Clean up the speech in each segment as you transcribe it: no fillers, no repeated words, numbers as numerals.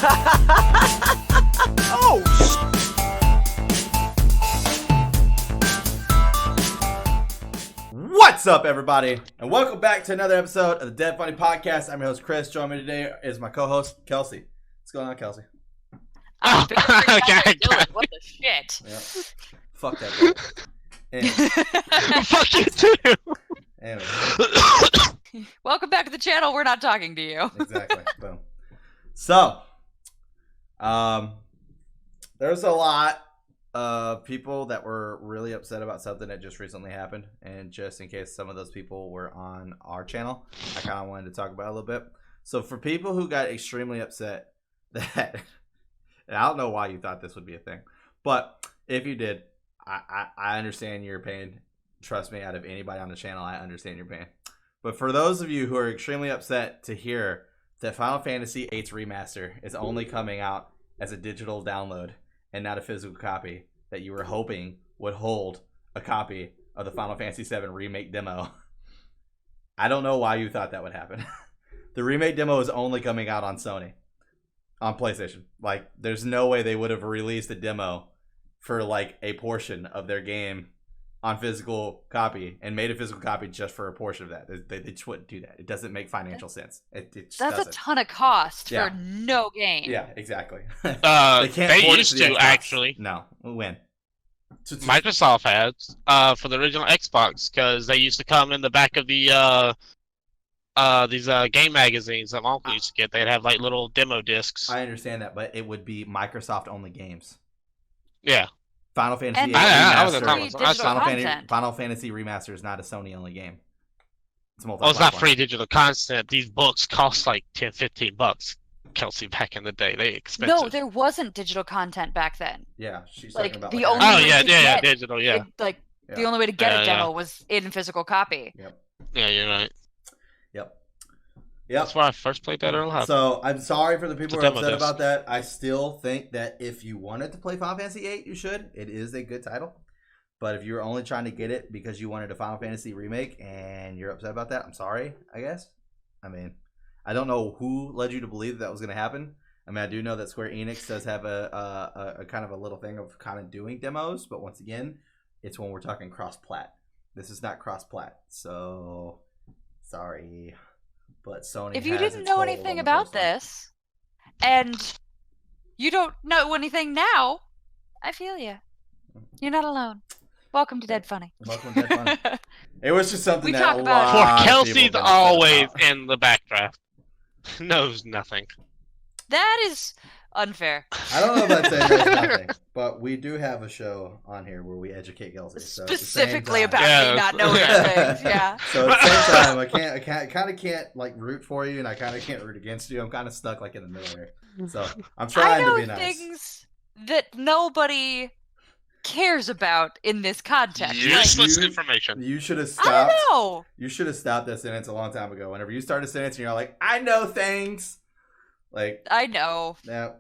Oh, What's up, everybody, and welcome back to another episode of the Dead Funny Podcast. I'm your host, Chris. Joining me today is my co-host, Kelsey. What's going on, Kelsey? Oh, Okay. what the shit? Yep. Fuck that guy. Anyway, Fuck you too. anyway, Welcome back to the channel. We're not talking to you. exactly. Boom. So, there's a lot of people that were really upset about something that just recently happened, and just in case some of those people were on our channel, I kind of wanted to talk about it a little bit. So, for people who got extremely upset that, and I don't know why you thought this would be a thing, but if you did, I understand your pain. Trust me, out of anybody on the channel, I understand your pain. But for those of you who are extremely upset to hear that Final Fantasy VIII's remaster is only coming out as a digital download and not a physical copy, that you were hoping would hold a copy of the Final Fantasy VII remake demo, I don't know why you thought that would happen. The remake demo is only coming out on Sony, on PlayStation. Like, there's no way they would have released a demo for like a portion of their game on physical copy and made a physical copy just for a portion of that. They just wouldn't do that. It doesn't make financial sense. It just That's doesn't. a ton of cost Yeah. for no game. Yeah, exactly. They port it used the to Xbox. actually. No, when? Microsoft has for the original Xbox, because they used to come in the back of the these game magazines that my uncle used to get. They'd have like little demo discs. I understand that, but it would be Microsoft only games. Yeah. Final Fantasy And VIII I was Remaster. a Thomas. digital content. Final Fantasy Remaster is not a Sony only game. It's Well, it's not multi-platform. free digital content. These books cost like $10-15. Kelsey, back in the day, they expensive. No, there wasn't digital content back then. Yeah, she's Like, talking about the like only Oh way yeah, to yeah, get- digital, yeah, The Yeah. only way to get Yeah, a demo was in physical copy. yeah. You're right. Yep. That's where I first played that early. So I'm sorry for the people who It's a are demo upset disc. about that. I still think that if you wanted to play Final Fantasy VIII, you should. It is a good title. But if you're only trying to get it because you wanted a Final Fantasy remake and you're upset about that, I'm sorry, I guess. I mean, I don't know who led you to believe that was going to happen. I mean, I do know that Square Enix does have a kind of a little thing of kind of doing demos, but once again, it's when we're talking cross-plat. This is not cross-plat, so sorry. But Sony If you has didn't its know hold anything on the about person. this, and you don't know anything now, I feel you. You're not alone. Welcome to Dead Funny. Welcome to Dead Funny. It was just something We that talk a about- lot For of people Kelsey's have been upset always about. in the backdraft. Knows nothing. That is unfair. I don't know if I'd say there's nothing, but we do have a show on here where we educate Kelsey. So at the same Specifically time- about Yeah. me not knowing things. Yeah. So at the same time, I kind of can't like root for you, and I kind of can't root against you. I'm kind of stuck like in the middle here. So I'm I trying know to be nice. things that nobody cares about in this context. You- Like, Useless you- information. You should have I stopped. don't know. You should have stopped that sentence a long time ago. Whenever you start a sentence and you're like, I know things. Like, I know. yeah.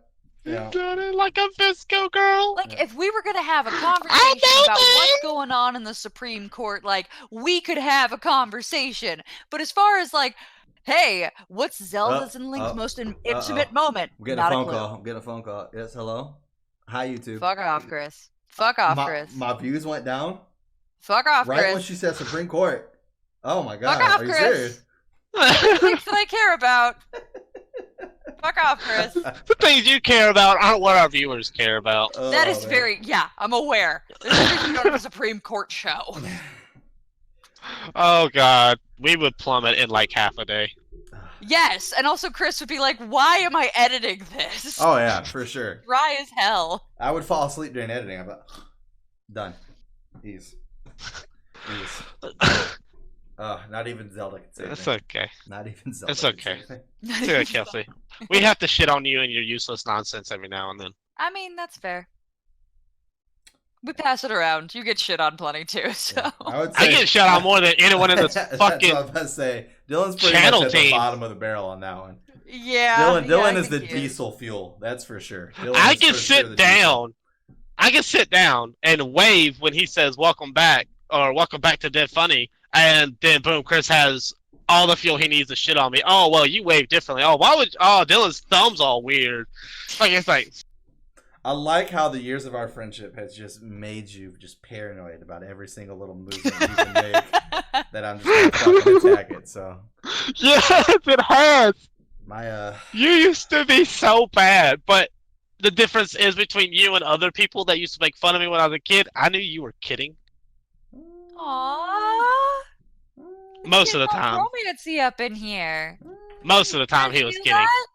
You Yeah. got it like a Visco girl. Like, Yeah. if we were going to have a I conversation know about what's things. going on in the Supreme Court, like, we could have a conversation. But as far as, like, hey, what's Zelda's and Link's most intimate moment? I'm getting Not a phone clue. call. I'm getting a phone call. Yes, hello? Hi, YouTube. Fuck off, Chris. Fuck off, Chris. My views went down Fuck off, right when Chris. she said Supreme Court. Oh my god. Fuck off, Are you Chris. serious? Things that I care about. Fuck off, Chris. The things you care about aren't what our viewers care about. That Oh, is man. very, yeah, I'm aware. This is because you don't have a Supreme Court show. Oh god, we would plummet in like half a day. Yes, and also Chris would be like, why am I editing this? Oh yeah, for sure. Dry as hell. I would fall asleep during editing. I'm like, done. Ease. Not even Zelda can say It's anything. okay. Not even Zelda. It's can okay. say anything. It's okay, Kelsey. We have to shit on you and your useless nonsense every now and then. I mean, that's fair. We pass it around. You get shit on plenty too, so. Yeah. I would I say get shit on more than anyone in this That's fucking. what I was about to say. Dylan's pretty channel much at the team. bottom of the barrel on that one. Yeah. Dylan I is the think he diesel fuel. That's for sure. Dylan I is can for sure sit the diesel. down. I can sit down and wave when he says "Welcome back" or "Welcome back to Dead Funny," and then boom, Chris has all the fuel he needs to shit on me. Oh, well, you wave differently. Oh, Dylan's thumb's all weird. It's like. I like how the years of our friendship has just made you just paranoid about every single little movement you can make. That I'm just gonna fucking attack it. So. Yes, it has. My You used to be so bad, but the difference is between you and other people that used to make fun of me when I was a kid. I knew you were kidding. Aww. Most of the time. Romancy up in here. Most of the time he was You kidding. that?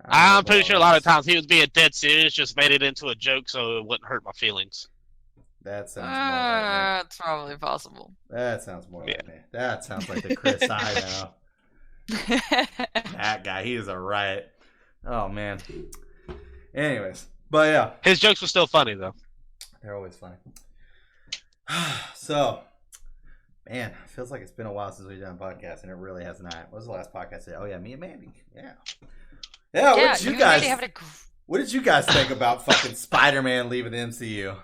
I'm pretty sure a lot of times he was being dead serious, just made it into a joke so it wouldn't hurt my feelings. That sounds more like me. It's probably possible. That sounds more like me. That sounds like the Chris I know. That guy, he is a riot. Oh, man. Anyways, but yeah. His jokes were still funny, though. They're always funny. So, man, it feels like it's been a while since we've done a podcast, and it really has not. What was the last podcast? Oh, yeah, me and Mandy. Yeah. Yeah, what did you guys think about fucking Spider-Man leaving the MCU?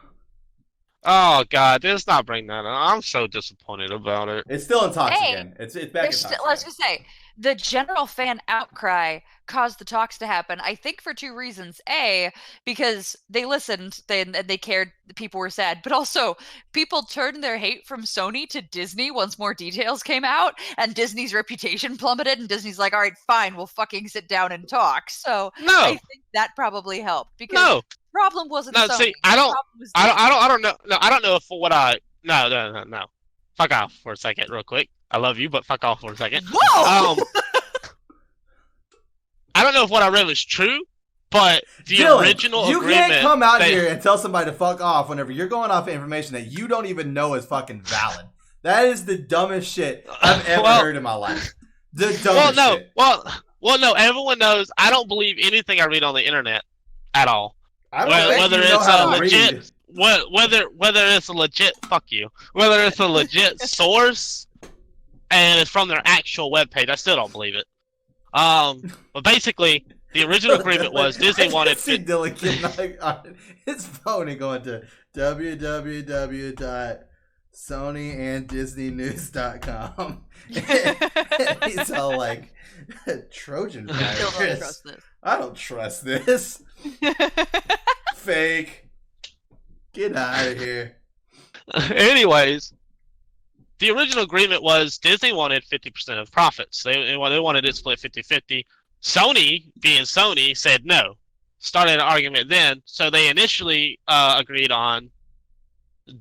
Oh God, let's not bring that up. I'm so disappointed about it. It's still in talks again. It's back in talks. Let's just say the general fan outcry caused the talks to happen. I think for two reasons: A, because they listened, and they cared. People were sad, but also people turned their hate from Sony to Disney once more details came out, and Disney's reputation plummeted. And Disney's like, "All right, fine, we'll fucking sit down and talk." So I think that probably helped because. Problem wasn't Sony. See, I don't know. No, I don't know if no. Fuck off for a second, real quick. I love you, but fuck off for a second. Whoa! I don't know if what I read was true, but the Dylan, original you agreement. Can't come out here and tell somebody to fuck off whenever you're going off information that you don't even know is fucking valid. That is the dumbest shit I've ever heard in my life. The dumbest shit. Well, no. Everyone knows I don't believe anything I read on the internet at all. Whether it's a legit, whether it's a legit, fuck you. Whether it's a legit source, and it's from their actual webpage, I still don't believe it. But basically, the original agreement was Disney wanted. See Dylan getting on his phone and going to www.sonyanddisneynews.com. He's all like, Trojan virus. I don't trust this. Fake. Get out of here. Anyways, the original agreement was Disney wanted 50% of profits. They wanted it split 50-50. Sony, being Sony, said no. Started an argument then. So they initially agreed on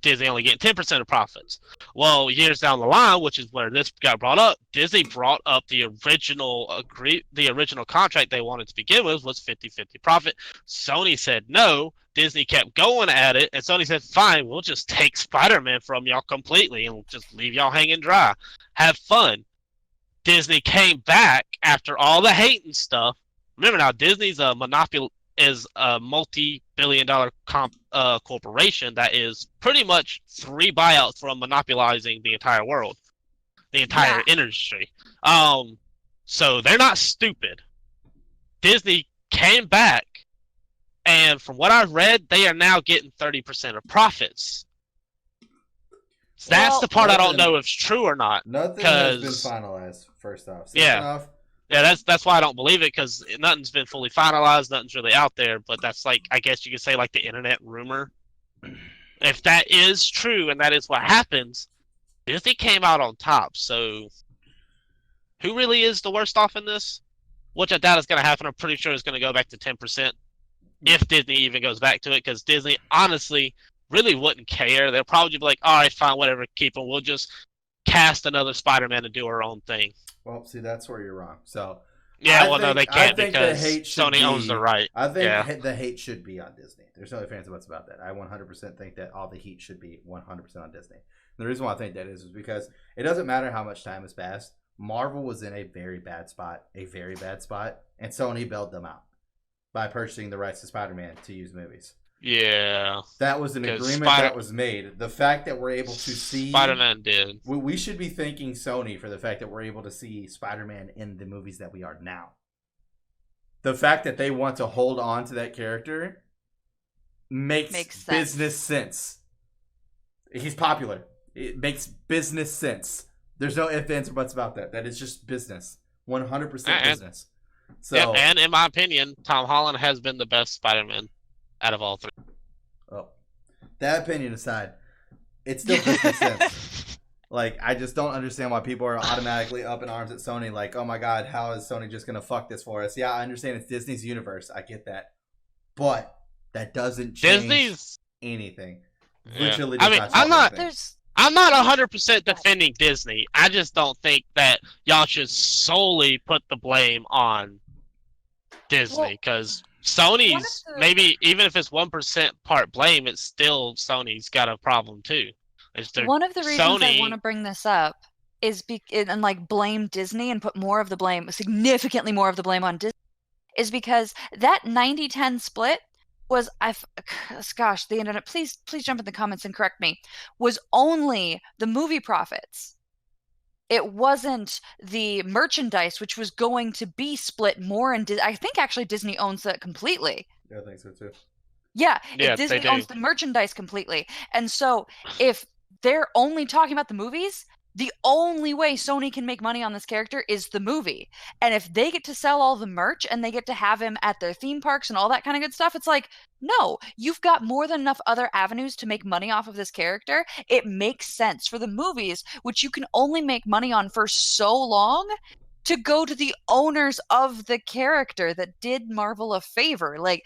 Disney only getting 10% of profits. Well, years down the line, which is where this got brought up, Disney brought up the original contract they wanted to begin with was 50-50 profit. Sony said no. Disney kept going at it, and Sony said, fine, we'll just take Spider-Man from y'all completely and we'll just leave y'all hanging dry. Have fun. Disney came back after all the hate and stuff. Remember now, Disney's a monopoly. Is a multi-billion-dollar corporation that is pretty much 3 buyouts from monopolizing the entire world, the entire industry. So they're not stupid. Disney came back, and from what I've read, they are now getting 30% of profits. So that's the part I don't know if it's true or not. Nothing has been finalized. First off, Yeah, that's why I don't believe it, because nothing's been fully finalized, nothing's really out there, but that's like, I guess you could say, like the internet rumor. If that is true and that is what happens, Disney came out on top, so who really is the worst off in this? Which I doubt is going to happen. I'm pretty sure it's going to go back to 10% if Disney even goes back to it, because Disney honestly really wouldn't care. They'll probably be like, all right, fine, whatever, keep them. We'll just cast another Spider-Man to do our own thing. Well, see, that's where you're wrong. So, no, they can't because Sony owns the right. I think the hate should be on Disney. There's no ifs, ands, or buts about that. I 100% think that all the heat should be 100% on Disney. And the reason why I think that is because it doesn't matter how much time has passed. Marvel was in a very bad spot, and Sony bailed them out by purchasing the rights to Spider-Man to use movies. Yeah. That was an agreement that was made. The fact that we're able to see... Spider-Man did. We should be thanking Sony for the fact that we're able to see Spider-Man in the movies that we are now. The fact that they want to hold on to that character makes business sense. He's popular. It makes business sense. There's no ifs, ands, or buts about that. That is just business. 100% And- business. So, Yeah, and in my opinion, Tom Holland has been the best Spider-Man out of all three. oh, that opinion aside, it's still business sense. Like, I just don't understand why people are automatically up in arms at Sony. Like, oh my God, how is Sony just going to fuck this for us? Yeah, I understand it's Disney's universe. I get that. But that doesn't change Disney's. anything. Yeah. Literally I does mean, not I'm change not. anything. I'm not 100% defending Disney. I just don't think that y'all should solely put the blame on Disney because Sony's the- maybe even if it's 1% part blame, it's still Sony's got a problem too. It's their One of the reasons I Sony- want to bring this up is and like blame Disney and put more of the blame, significantly more of the blame on Disney, is because that 90-10 split was gosh, the internet, please jump in the comments and correct me, was only the movie profits. It wasn't the merchandise, which was going to be split more. And I think actually Disney owns that completely. Yeah, I think so too. Yeah, Yeah, Disney they do. owns the merchandise completely. And so if they're only talking about the movies, the only way Sony can make money on this character is the movie. And if they get to sell all the merch and they get to have him at their theme parks and all that kind of good stuff, it's like, no, you've got more than enough other avenues to make money off of this character. It makes sense for the movies, which you can only make money on for so long, to go to the owners of the character that did Marvel a favor. Like,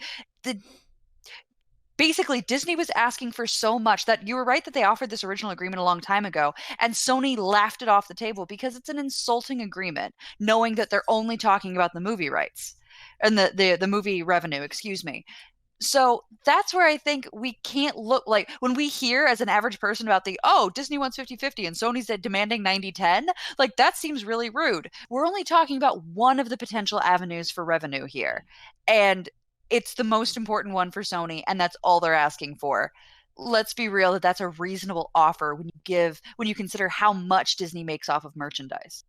basically, Disney was asking for so much that you were right that they offered this original agreement a long time ago, and Sony laughed it off the table because it's an insulting agreement, knowing that they're only talking about the movie rights and the movie revenue, excuse me. So that's where I think we can't look like when we hear as an average person about Disney wants 50-50 and Sony's demanding 90-10, like that seems really rude. We're only talking about one of the potential avenues for revenue here. And it's the most important one for Sony, and that's all they're asking for. Let's be real that that's a reasonable offer when you consider how much Disney makes off of merchandise.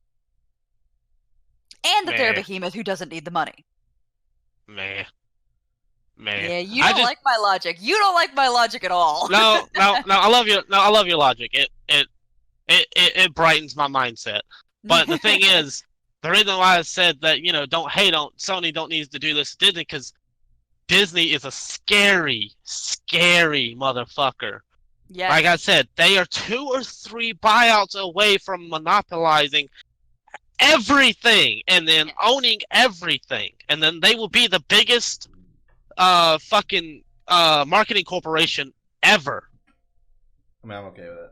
And that they're a Meh. behemoth who doesn't need the money. Meh. Yeah, you don't like my logic. You don't like my logic at all. No, I love you. No, I love your logic. It brightens my mindset. But the thing is, the reason why I said that, don't hate on Sony, don't need to do this to Disney, because Disney is a scary, scary motherfucker. Yeah. Like I said, they are 2 or 3 buyouts away from monopolizing everything and then owning everything. And then they will be the biggest fucking marketing corporation ever. I mean, I'm okay with it.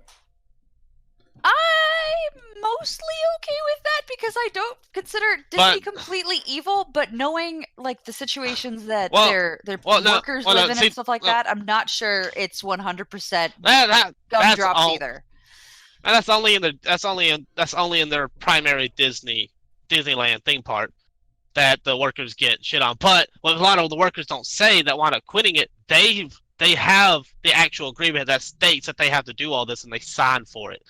I'm mostly okay with that because I don't consider Disney completely evil, but knowing like the situations that their workers live in and stuff like that, I'm not sure it's 100% gumdrops either. And that's only in their primary Disneyland theme park that the workers get shit on. But what a lot of the workers don't say that wind up quitting it, they have the actual agreement that states that they have to do all this and they sign for it.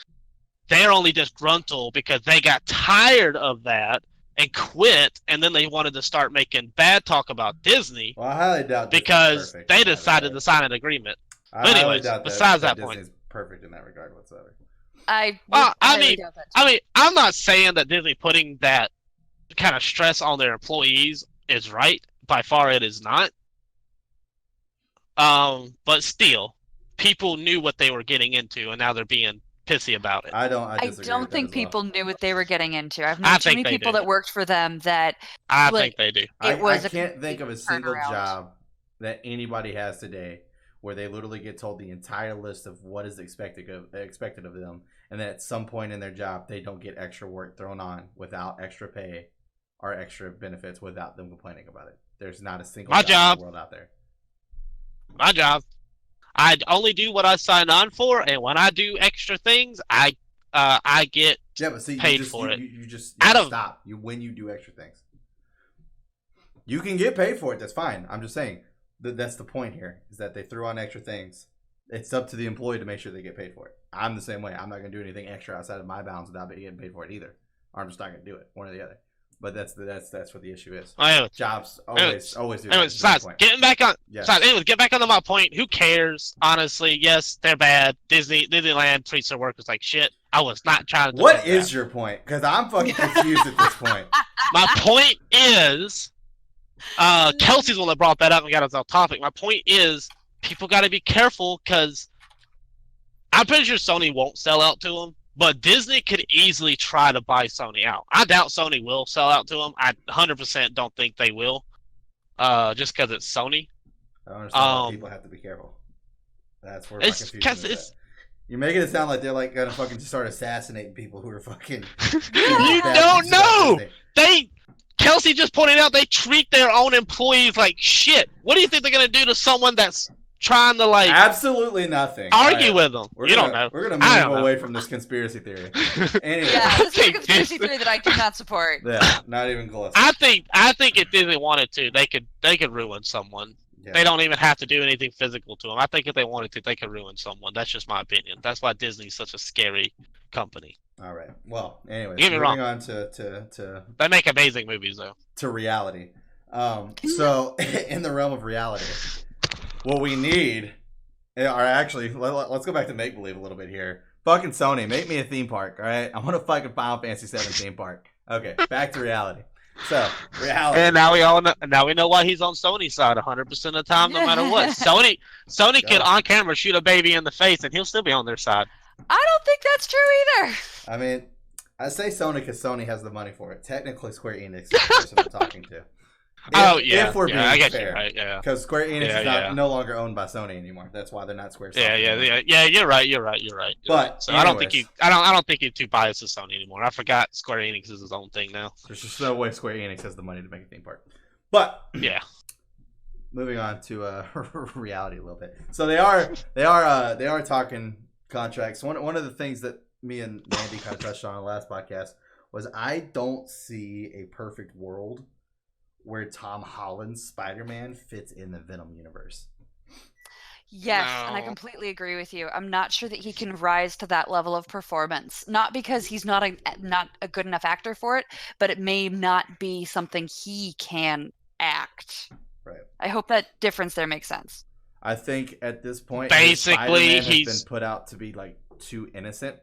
They're only disgruntled because they got tired of that and quit, and then they wanted to start making bad talk about Disney. Well, I highly doubt because they decided to sign an agreement. But anyways, besides that point, Disney's perfect in that regard whatsoever. I mean, I'm not saying that Disney putting that kind of stress on their employees is right. By far, it is not. But still, people knew what they were getting into, and now they're being pissy about it. I don't think people knew what they were getting into. I've I known too think many they people do. that worked for them that I think they do. I was can't think of a single turnaround. job that anybody has today where they literally get told the entire list of what is expected of them, and then at some point in their job they don't get extra work thrown on without extra pay or extra benefits without them complaining about it. There's not a single job in the world out there. My job. I only do what I signed on for, and when I do extra things, I get paid for it. You just Out of- stop. When you do extra things, you can get paid for it. That's fine. I'm just saying that's the point here is that they threw on extra things. It's up to the employee to make sure they get paid for it. I'm the same way. I'm not going to do anything extra outside of my bounds without getting paid for it either. Or I'm just not going to do it. One or the other. But that's what the issue is. Anyway, Jobs anyways, always do. anyways, That's besides, the point. getting back on. Yes. Besides, anyways, get back onto my point. Who cares? Honestly, yes, they're bad. Disneyland treats their workers like shit. I was not trying to. What is your point? Because I'm fucking confused at this point. My point is, Kelsey's the one that brought that up and got us off topic. My point is, people got to be careful because I'm pretty sure Sony won't sell out to them, but Disney could easily try to buy Sony out. I doubt Sony will sell out to them. I 100% don't think they will, just because it's Sony. I don't understand why people have to be careful. That's where my It's confusion because is at. You're making it sound like they're like gonna fucking just start assassinating people who are fucking. You don't know. Kelsey just pointed out they treat their own employees like shit. What do you think they're gonna do to someone that's trying to like absolutely nothing argue with them? You don't know. We're gonna move away from this conspiracy theory. Anyway, Yeah, this is a conspiracy theory that I do not support. yeah, not even close. I think if Disney wanted to, they could ruin someone. Yeah. They don't even have to do anything physical to them. I think if they wanted to, they could ruin someone. That's just my opinion. That's why Disney's such a scary company. All right. Well, anyway, Get me wrong. moving on to They make amazing movies though. reality. So in the realm of reality, what we need are actually let's go back to make believe a little bit here. Fucking Sony, make me a theme park. All right, I want a fucking Final Fantasy VII theme park. Okay, back to reality. So reality. And now we know why he's on Sony's side 100% of the time, no matter what. Sony could on camera shoot a baby in the face, and he'll still be on their side. I don't think that's true either. I mean, I say Sony because Sony has the money for it. Technically, Square Enix is the person I'm talking to. If we're being I get fair. you right, yeah. Because Square Enix is no longer owned by Sony anymore. That's why they're not Square. Yeah. You're right. But so I don't think you're too biased to Sony anymore. I forgot Square Enix is his own thing now. There's just no way Square Enix has the money to make a theme park. But yeah, moving on to reality a little bit. So they are talking contracts. One of the things that me and Mandy kind of touched on the last podcast was I don't see a perfect world where Tom Holland's Spider-Man fits in the Venom universe. Yes, and I completely agree with you. I'm not sure that he can rise to that level of performance. Not because he's not a good enough actor for it, but it may not be something he can act. Right. I hope that difference there makes sense. I think at this point, basically he's been put out to be like too innocent.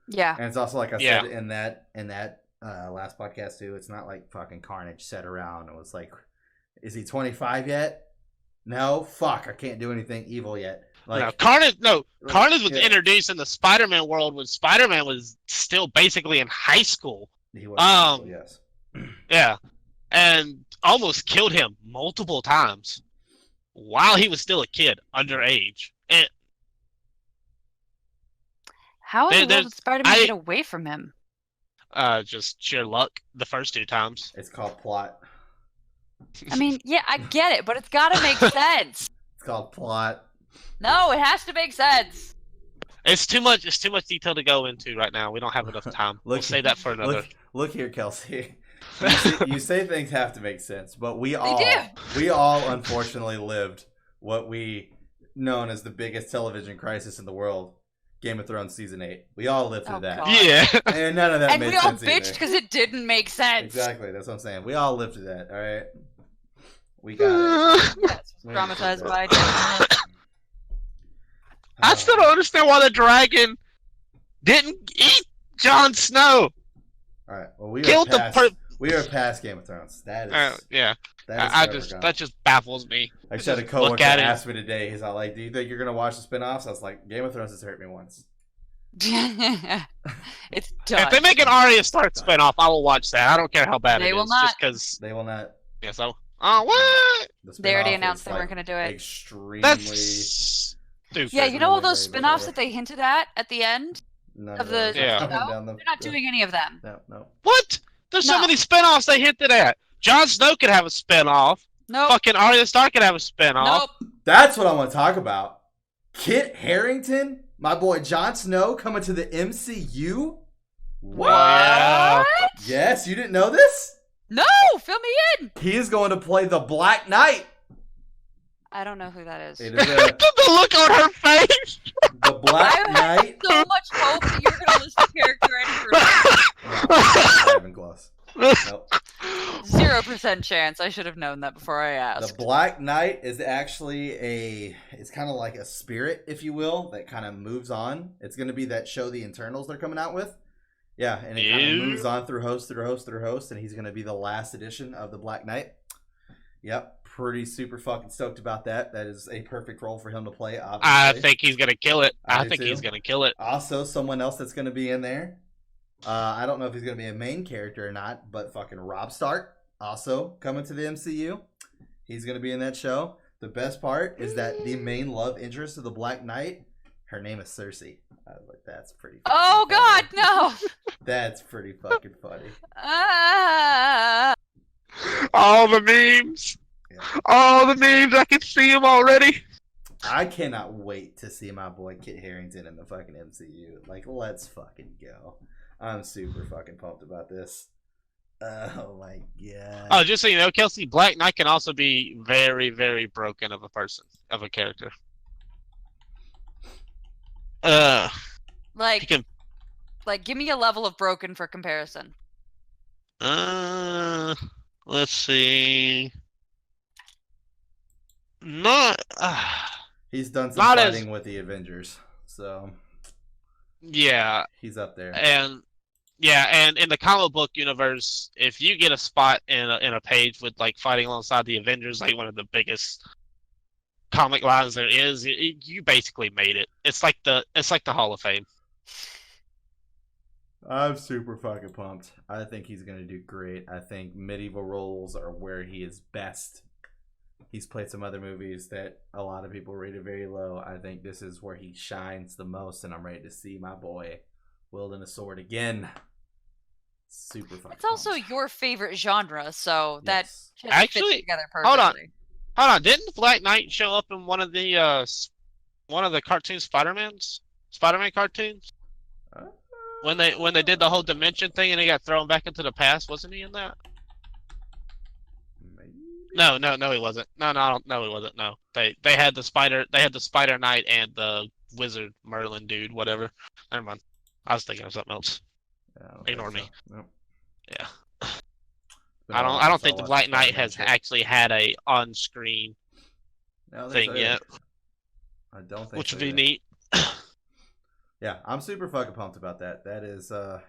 Yeah, and it's also like I said in that last podcast too. It's not like fucking Carnage sat around and was like, "Is he 25 yet?" No, fuck, I can't do anything evil yet. Like Carnage was introduced in the Spider-Man world when Spider-Man was still basically in high school. He was yes. Yeah, and almost killed him multiple times while he was still a kid, underage. And how in the world did Spider-Man get away from him? Just sheer luck the first two times. It's called plot. I mean, yeah, I get it, but it's got to make sense. It's called plot. No, it has to make sense. It's too much detail to go into right now. We don't have enough time. We'll say that for another. Look here, Kelsey. You say things have to make sense, but we all unfortunately lived what we known as the biggest television crisis in the world. Game of Thrones season 8. We all lived through that. God. Yeah. And none of that made sense. And we all bitched because it didn't make sense. Exactly. That's what I'm saying. We all lived through that. All right. We got it. Yes, traumatized by it. I still don't understand why the dragon didn't eat Jon Snow. All right. Well, we are past Game of Thrones. That is. Yeah. That just baffles me. I just had a coworker ask me today. He's all like, "Do you think you're gonna watch the spin-offs?" I was like, "Game of Thrones has hurt me once." It's done. If they make an Arya Stark spin-off, I will watch that. I don't care how bad it is. They will not. Just because they will not. Yeah. So. Oh, what? They already announced they weren't gonna do it. Extremely. That's stupid. Yeah, you know all those spin-offs that they hinted at the end of the show? Yeah. They're not doing any of them. No. What? There's so many spin-offs they hinted at. Jon Snow could have a spin-off. Nope. Fucking Arya Stark could have a spin-off. Nope. That's what I want to talk about. Kit Harington, my boy Jon Snow, coming to the MCU. What? Yeah. Yes, you didn't know this? No, fill me in. He is going to play the Black Knight. I don't know who that is. It is The look on her face. The Black Knight. So much hope that you were going to list the character any further. Not even close. Nope. 0% chance. I should have known that before I The asked. Black Knight is actually it's kind of like a spirit, if you will, that kind of moves on. It's going to be that show, The Internals, they're coming out with. Yeah, and it kind of moves on through host, and he's going to be the last edition of the Black Knight. Yep, pretty super fucking stoked about that. That is a perfect role for him to play, obviously. I think he's gonna kill it. I I think do he's too. gonna kill it. Also, someone else that's going to be in there. I don't know if he's going to be a main character or not, but fucking Rob Stark also coming to the MCU. He's going to be in that show. The best part is that the main love interest of the Black Knight, her name is Cersei. I was like, that's pretty. Oh God, funny. no! That's pretty fucking funny. All the memes. Yeah. All the memes. I can see him already. I cannot wait to see my boy Kit Harington in the fucking MCU. Like, let's fucking go. I'm super fucking pumped about this. Oh my god. Oh, just so you know, Kelsey, Black Knight can also be very, very broken of a person, of a character. He Like, can. give me a level of broken for comparison. Let's see. Not. He's done some Not fighting as- with the Avengers, so Yeah, he's up there. and in the comic book universe, if you get a spot in a page with like fighting alongside the Avengers, like one of the biggest comic lines there is, you basically made it. It's like the Hall of Fame. I'm super fucking pumped. I think he's gonna do great. I think medieval roles are where he is best. He's played some other movies that a lot of people rated very low. I think this is where he shines the most, and I'm ready to see my boy wielding a sword again. Super fucking. It's also pumped. your favorite genre, so that Yes. just Actually, fits together hold on. perfectly. Hold on, didn't Black Knight show up in one of the cartoon Spider-Man cartoons? When they did the whole dimension thing and he got thrown back into the past, wasn't he in that? Maybe. No, he wasn't. No, he wasn't. No, they had the Spider Knight and the Wizard Merlin dude, whatever. Never mind. I was thinking of something else. Yeah, I don't Ignore think me. so. Nope. Yeah, It's been I a don't while since think the watched Black Knight Spider-Man has shit. actually had a on-screen I don't think thing so either. yet, I don't think which so would be either. neat. Yeah, I'm super fucking pumped about that. That is, that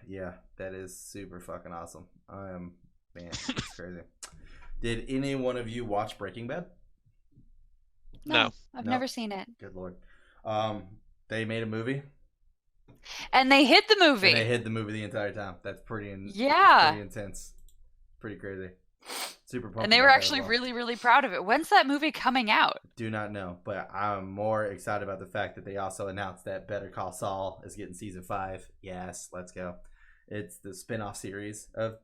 is super fucking awesome. I am, man, it's crazy. Did any one of you watch Breaking Bad? No. I've No. never seen it. Good lord. They made a movie, And they hid the movie. and they hid the movie the entire time. That's pretty, Yeah. pretty intense. Pretty crazy. Super pumped. And they were about that as actually well. really, really proud of it. When's that movie coming out? Do not know, but I'm more excited about the fact that they also announced that Better Call Saul is getting season 5. Yes, let's go. It's the spin-off series of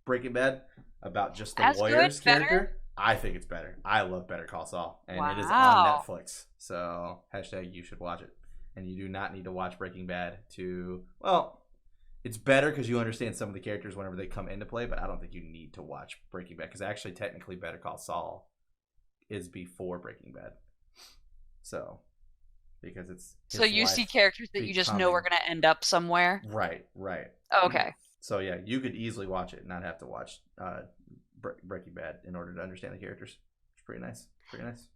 Breaking Bad about just the As good? lawyer's Better? character. I think it's better. I love Better Call Saul, and it is on Wow. Netflix. So hashtag you should watch it. And you do not need to watch Breaking Bad to, well, it's better because you understand some of the characters whenever they come into play, but I don't think you need to watch Breaking Bad because actually technically Better Call Saul is before Breaking Bad. So, because it's So his you life see characters that you just know are becoming- going to end up somewhere? Right, right. Oh, okay. So yeah, you could easily watch it and not have to watch Breaking Bad in order to understand the characters. It's pretty nice. Pretty nice.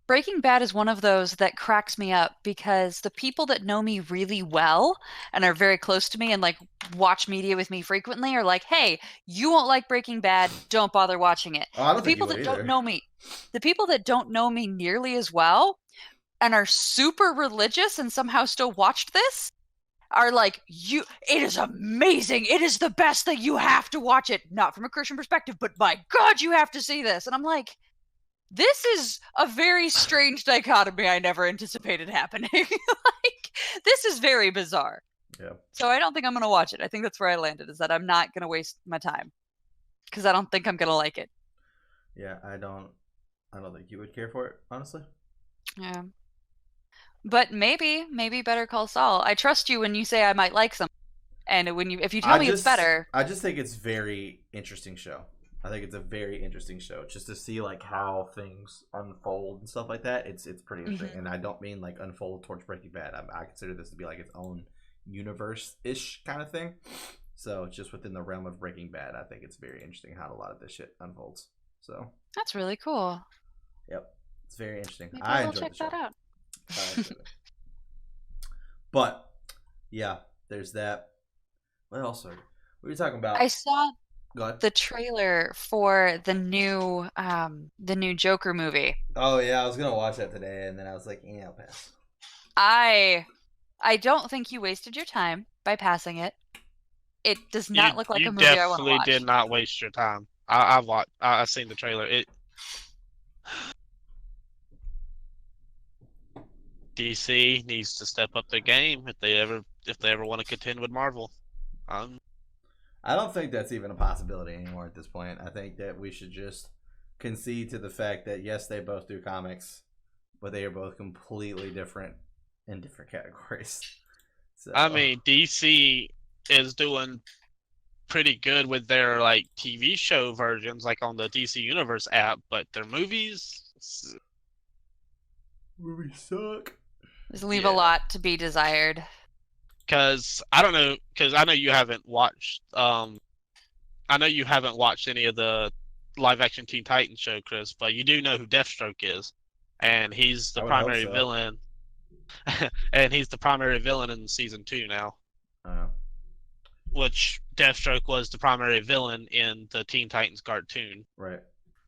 Breaking Bad is one of those that cracks me up because the people that know me really well and are very close to me and like watch media with me frequently are like, "Hey, you won't like Breaking Bad, don't bother watching it." Oh, I don't The think people you that would don't either. know me, the people that don't know me nearly as well and are super religious and somehow still watched this are like, it is amazing. It is the best thing. You have to watch it. Not from a Christian perspective, but my God, you have to see this. And I'm like, this is a very strange dichotomy I never anticipated happening. Like, this is very bizarre. Yeah. So I don't think I'm going to watch it. I think that's where I landed, is that I'm not going to waste my time because I don't think I'm going to like it. Yeah, I don't think you would care for it, honestly. Yeah. But maybe Better Call Saul. I trust you when you say I might like something. And if you tell me it's better, I just think it's very interesting show. I think it's a very interesting show just to see like how things unfold and stuff like that. It's pretty interesting, and I don't mean like unfold towards Breaking Bad. I consider this to be like its own universe-ish kind of thing. So just within the realm of Breaking Bad, I think it's very interesting how a lot of this shit unfolds. So That's really cool. yep, it's very interesting. Maybe I I'll enjoyed check the show. that out. I enjoyed it. But yeah, there's that. What else? What are you talking about? I saw Go ahead. the trailer for the new Joker movie. Oh yeah, I was gonna watch that today, and then I was like, yeah, I'll pass. I don't think you wasted your time by passing it. It does not look like a movie I want to watch. You definitely did not waste your time. I've seen the trailer. DC needs to step up their game if they ever want to contend with Marvel. I don't think that's even a possibility anymore at this point. I think that we should just concede to the fact that yes, they both do comics, but they are both completely different in different categories. So I mean, DC is doing pretty good with their like TV show versions, like on the DC Universe app, but their movies suck. Just leave a lot to be desired. Because I know you haven't watched. I know you haven't watched any of the live action Teen Titans show, Chris, but you do know who Deathstroke is, and he's the primary villain. And he's the primary villain in season 2 now. Which Deathstroke was the primary villain in the Teen Titans cartoon. Right.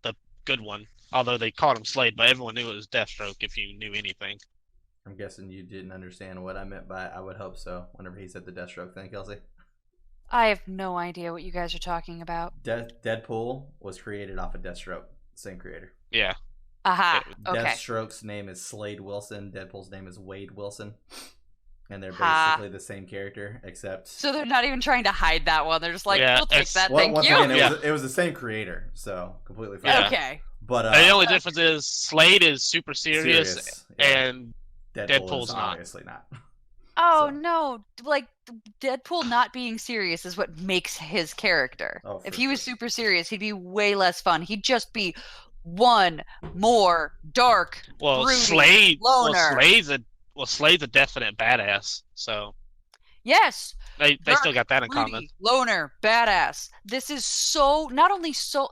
The good one. Although they called him Slade, but everyone knew it was Deathstroke if you knew anything. I'm guessing you didn't understand what I meant by I would hope so whenever he said the Deathstroke thing, Kelsey. I have no idea what you guys are talking about. Deadpool was created off of Deathstroke. Same creator. Yeah. Aha. Okay. Deathstroke's name is Slade Wilson. Deadpool's name is Wade Wilson. And they're basically the same character, except... So they're not even trying to hide that one. They're just like, we'll take that, well, thank you. Again, it was the same creator, so completely fine. Yeah. Okay. But the only difference is Slade is super serious and Deadpool's not. Obviously not. Oh, no. Like, Deadpool not being serious is what makes his character. Oh, if he was super serious, he'd be way less fun. He'd just be one more dark, broody loner. Slade's a definite badass, so... Yes. They still got that in common. Loner, badass. This is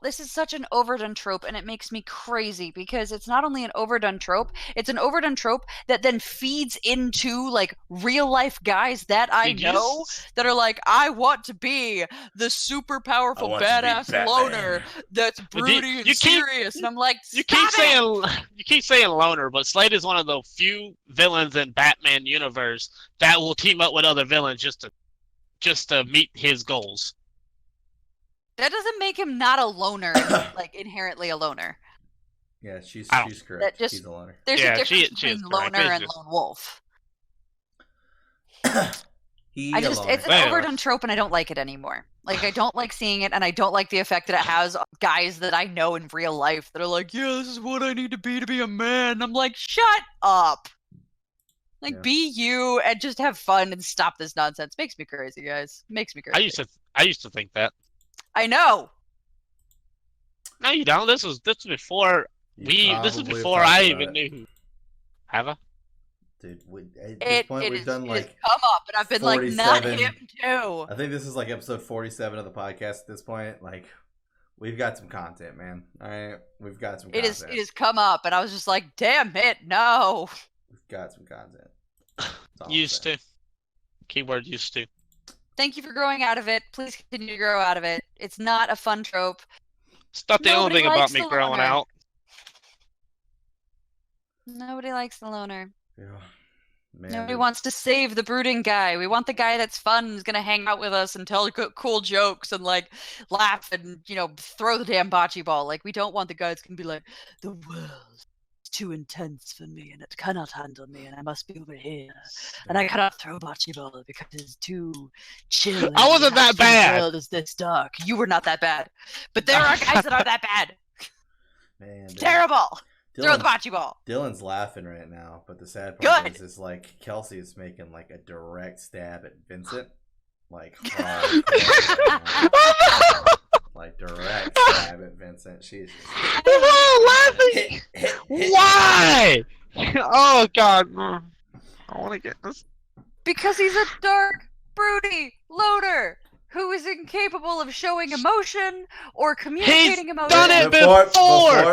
this is such an overdone trope, and it makes me crazy because it's not only an overdone trope, it's an overdone trope that then feeds into like real life guys that I know that are like, I want to be the super powerful badass loner that's broody and serious. And I'm like, you keep saying loner, but Slade is one of the few villains in Batman universe that will team up with other villains just to meet his goals. That doesn't make him not a loner, like inherently a loner. Yeah, she's correct. He's a loner. There's a difference between loner and lone wolf. It's an overdone trope, and I don't like it anymore. Like, I don't like seeing it, and I don't like the effect that it has on guys that I know in real life that are like, yeah, this is what I need to be a man. And I'm like, shut up. Like, be you and just have fun and stop this nonsense. Makes me crazy, guys. Makes me crazy. I used to think that. I know. No, you don't. This was before I even knew who. Have I? Dude, at this point we've done like come up, and I've been like, not him too. I think this is like episode 47 of the podcast at this point. Like, we've got some content, man. All right, we've got some content. It has come up, and I was just like, damn it, no. We've got some content. Used to. Keyword used to. Thank you for growing out of it. Please continue to grow out of it. It's not a fun trope. It's not the only thing about me growing out. Nobody likes the loner. Yeah. Man, nobody wants to save the brooding guy. We want the guy that's fun, who's gonna hang out with us and tell cool jokes and like laugh and throw the damn bocce ball. Like, we don't want the guy that's gonna be like, the world is too intense for me and it cannot handle me and I must be over here and I cannot throw bocce ball because it's too chill. I wasn't that bad. The world is this dark. You were not that bad, but there are guys that are that bad. Man, terrible. Throw the bocce ball. Dylan's laughing right now, but the sad part is like Kelsey is making like a direct stab at Vincent, like like direct stab at Vincent. She's laughing. Why? Oh God! I want to get this because he's a dark, broody loner. who is incapable of showing emotion or communicating emotion. done it before!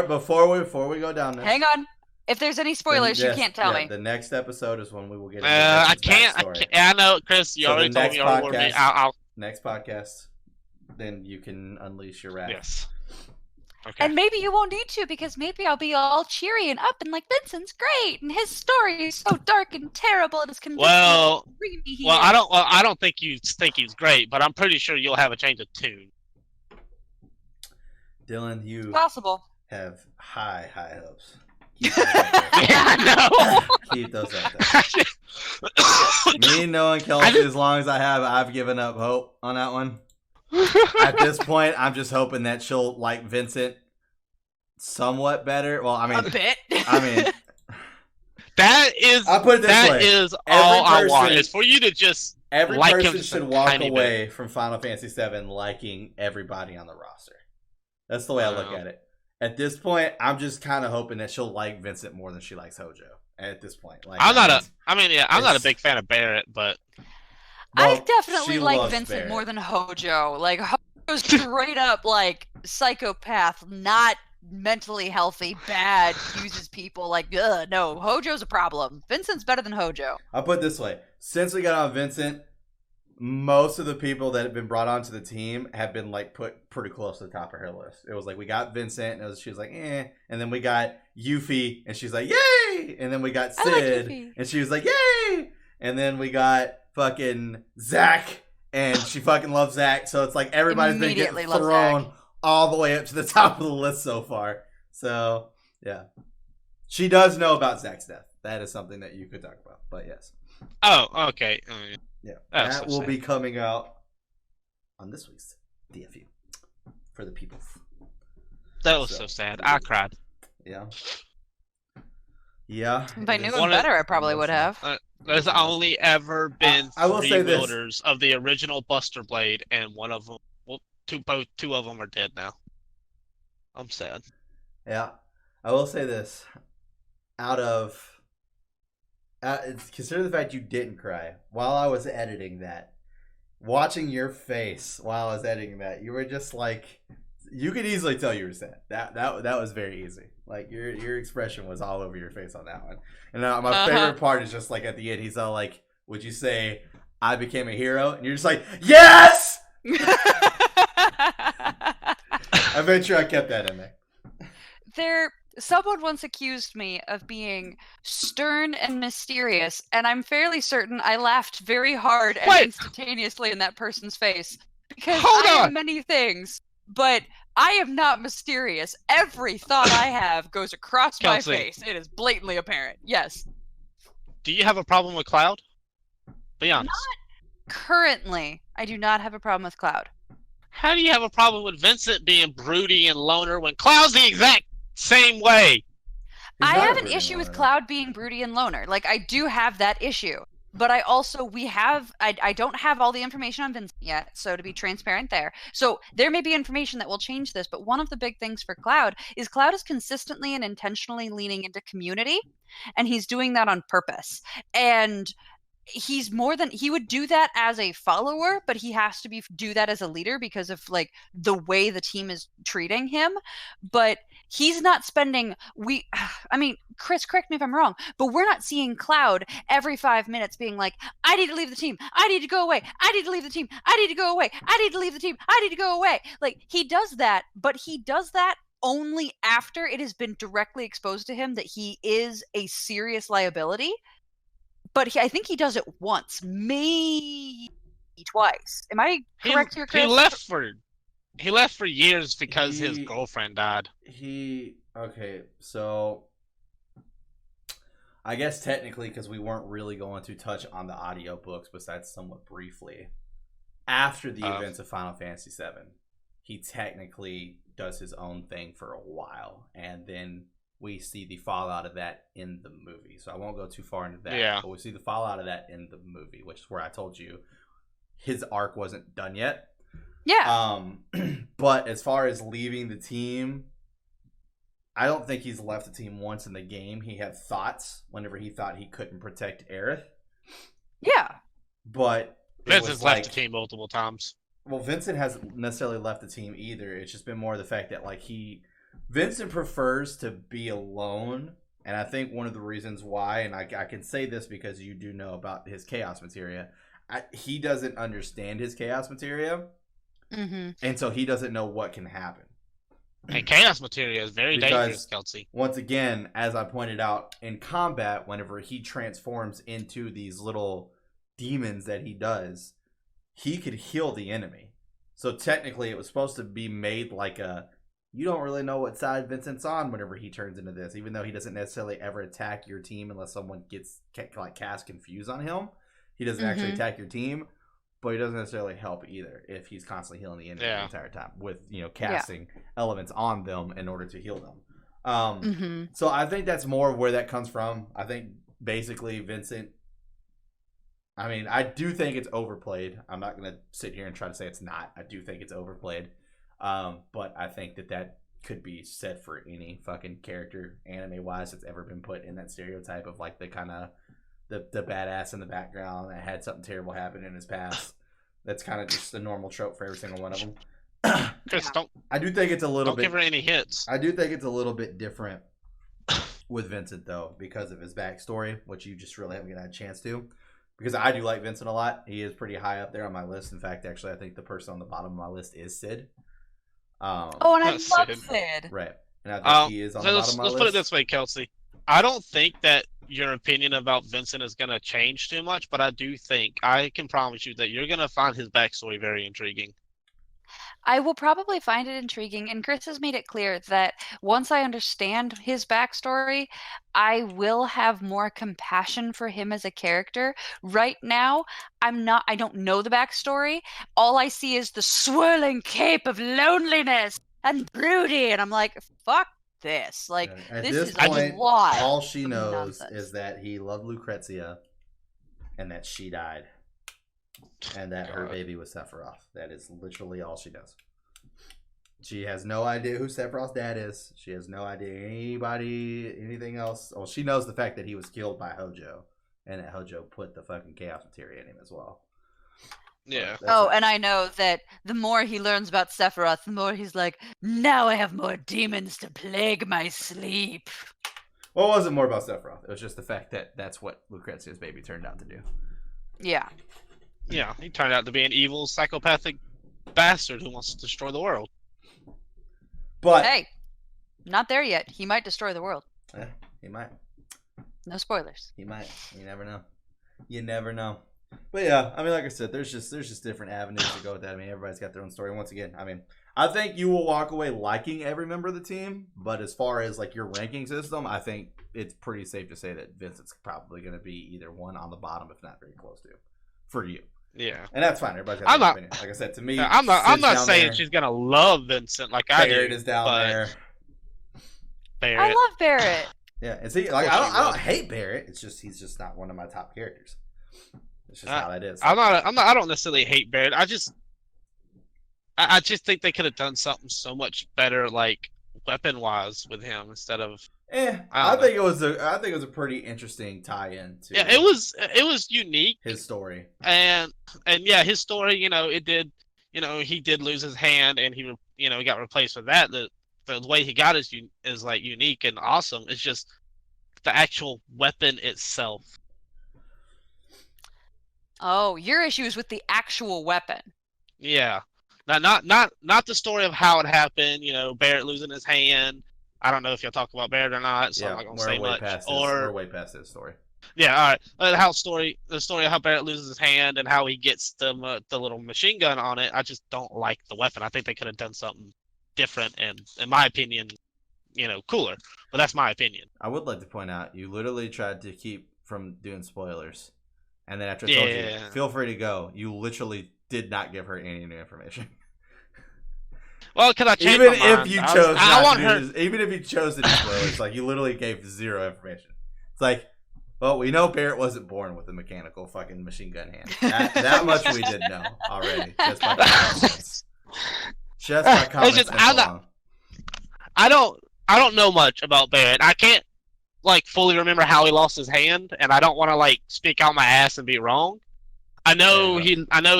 Before we go down this. Hang on. If there's any spoilers, you can't tell me. The next episode is when we will get into I can't. I know, Chris. You already told me. I'll next podcast, then you can unleash your wrath. Yes. Okay. And maybe you won't need to, because maybe I'll be all cheery and up and like, Vincent's great and his story is so dark and terrible and it's convincing. Well, I don't think you think he's great, but I'm pretty sure you'll have a change of tune. Dylan, you possible have high hopes. Yeah, I know. Keep those up there. Me knowing Kelsey as long as I have, I've given up hope on that one. At this point, I'm just hoping that she'll like Vincent somewhat better. Well, I mean, a bit. I mean, I'll put it this way. Is all I want is for you to just every like person him should walk away from Final Fantasy VII liking everybody on the roster. That's the way I look at it. At this point, I'm just kind of hoping that she'll like Vincent more than she likes Hojo. At this point, like I'm not a big fan of Barrett, but I definitely like Vincent Barrett more than Hojo. Like Hojo's straight up like psychopath, not mentally healthy, bad, uses people like no. Hojo's a problem. Vincent's better than Hojo. I'll put it this way: since we got on Vincent, most of the people that have been brought onto the team have been like put pretty close to the top of her list. It was like we got Vincent, and she was like, and then we got Yuffie, and she's like, yay! And then we got Sid, and she was like, yay! And then we got fucking Zach, and she fucking loves Zach. So it's like everybody's been getting thrown all the way up to the top of the list so far. So yeah, she does know about Zach's death. That is something that you could talk about. But yes. Oh, okay. Yeah, that will be coming out on this week's DFU for the people. That was so sad. I cried. Yeah. Yeah. If I knew him better, I probably would have. There's only ever been I will say this. wielders of the original Buster Blade, and one of them, well, two of them are dead now. I'm sad. Yeah, I will say this. Consider the fact you didn't cry while I was editing that. Watching your face while I was editing that, you were just like, you could easily tell you were sad. That was very easy. Like your expression was all over your face on that one. And my favorite part is just like at the end, he's all like, "Would you say I became a hero?" And you're just like, "Yes!" I bet you I kept that in there. Someone once accused me of being stern and mysterious, and I'm fairly certain I laughed very hard and instantaneously in that person's face. Because I am many things, but I am not mysterious. Every thought I have goes across my face. It is blatantly apparent. Yes. Do you have a problem with Cloud? Be honest. Not currently. I do not have a problem with Cloud. How do you have a problem with Vincent being broody and loner when Cloud's the exact same way? I have an issue with Cloud being broody and loner. Like, I do have that issue. But I also, I don't have all the information on Vincent yet, so to be transparent there. So there may be information that will change this, but one of the big things for Cloud is consistently and intentionally leaning into community, and he's doing that on purpose. And he would do that as a follower, but he has to do that as a leader because of like the way the team is treating him. But he's not spending Chris, correct me if I'm wrong, but we're not seeing Cloud every 5 minutes being like, I need to leave the team, I need to go away, I need to leave the team, I need to go away, I need to leave the team, I need to go away. Like, he does that, but he does that only after it has been directly exposed to him that he is a serious liability. But I think he does it once, maybe twice. Am I correct here, Chris? He left for years because his girlfriend died. Okay, so I guess technically, because we weren't really going to touch on the audiobooks besides somewhat briefly, after the events of Final Fantasy VII, he technically does his own thing for a while, and then we see the fallout of that in the movie. So I won't go too far into that. Yeah. But we see the fallout of that in the movie, which is where I told you his arc wasn't done yet. Yeah. But as far as leaving the team, I don't think he's left the team once in the game. He had thoughts whenever he thought he couldn't protect Aerith. Yeah. But Vince has left the team multiple times. Well, Vincent hasn't necessarily left the team either. It's just been more the fact that like Vincent prefers to be alone, and I think one of the reasons why, and I can say this because you do know about his chaos materia, he doesn't understand his chaos materia, and so he doesn't know what can happen. And chaos materia is very dangerous, Kelsey. Once again, as I pointed out in combat, whenever he transforms into these little demons that he does, he could heal the enemy. So technically it was supposed to be made like you don't really know what side Vincent's on whenever he turns into this, even though he doesn't necessarily ever attack your team unless someone gets like cast confuse on him. He doesn't actually attack your team, but he doesn't necessarily help either if he's constantly healing the enemy the entire time with casting elements on them in order to heal them. So I think that's more of where that comes from. I think basically Vincent, I mean, I do think it's overplayed. I'm not going to sit here and try to say it's not. I do think it's overplayed. But I think that could be said for any fucking character, anime-wise, that's ever been put in that stereotype of like the kind of the badass in the background that had something terrible happen in his past. That's kind of just a normal trope for every single one of them. Chris, I do think it's a little bit. Don't give her any hits. I do think it's a little bit different with Vincent though, because of his backstory, which you just really haven't had a chance to. Because I do like Vincent a lot. He is pretty high up there on my list. In fact, actually, I think the person on the bottom of my list is Sid. And I love Sid. Right. And I think he is on the bottom of my list. Let's put it this way, Kelsey. I don't think that your opinion about Vincent is going to change too much, but I do think, I can promise you that you're going to find his backstory very intriguing. I will probably find it intriguing, and Chris has made it clear that once I understand his backstory, I will have more compassion for him as a character. Right now, I don't know the backstory. All I see is the swirling cape of loneliness and broody, and I'm like, fuck this. Like, at this this is point, a lot. all she knows nonsense. is that he loved Lucrezia and that she died. And that her baby was Sephiroth. That is literally all she knows. She has no idea who Sephiroth's dad is. She has no idea anything else. Well, she knows the fact that he was killed by Hojo, and that Hojo put the fucking chaos materia in him as well. Yeah. And I know that the more he learns about Sephiroth, the more he's like, now I have more demons to plague my sleep. Well, it wasn't more about Sephiroth. It was just the fact that that's what Lucrezia's baby turned out to do. Yeah. Yeah, he turned out to be an evil, psychopathic bastard who wants to destroy the world. But hey, not there yet. He might destroy the world. Yeah, he might. No spoilers. He might. You never know. You never know. But yeah, I mean, like I said, there's just different avenues to go with that. I mean, everybody's got their own story. Once again, I mean, I think you will walk away liking every member of the team. But as far as like your ranking system, I think it's pretty safe to say that Vincent's probably going to be either one on the bottom, if not very close to, for you. Yeah, and that's fine. Everybody's got their opinion. Like I said, to me, I'm not saying she's gonna love Vincent like I do. Barrett is down there. Barrett. I love Barrett. Yeah, and see, like I don't hate Barrett. It's just he's just not one of my top characters. It's just how that is. I don't necessarily hate Barrett. I just think they could have done something so much better, like weapon wise, with him instead of. I think it was a pretty interesting tie-in to. Yeah, it was unique. His story. And yeah, his story. He did lose his hand, and he got replaced with that. The way he got is like unique and awesome. It's just the actual weapon itself. Oh, your issue is with the actual weapon. Yeah, not the story of how it happened. Barrett losing his hand. I don't know if you'll talk about Barrett or not, so I'm not gonna say much. We're way past this story. Yeah, all right. The story of how Barrett loses his hand and how he gets the little machine gun on it. I just don't like the weapon. I think they could have done something different and, in my opinion, cooler. But that's my opinion. I would like to point out you literally tried to keep from doing spoilers, and then after I told you, feel free to go, you literally did not give her any new information. Well, because I changed even my mind. If you chose, even if you chose to do spoilers, like you literally gave zero information. It's like, well, we know Barrett wasn't born with a mechanical fucking machine gun hand. That much we did know already. Just by comments. I don't know much about Barrett. I can't fully remember how he lost his hand, and I don't want to speak out my ass and be wrong. I know There you I know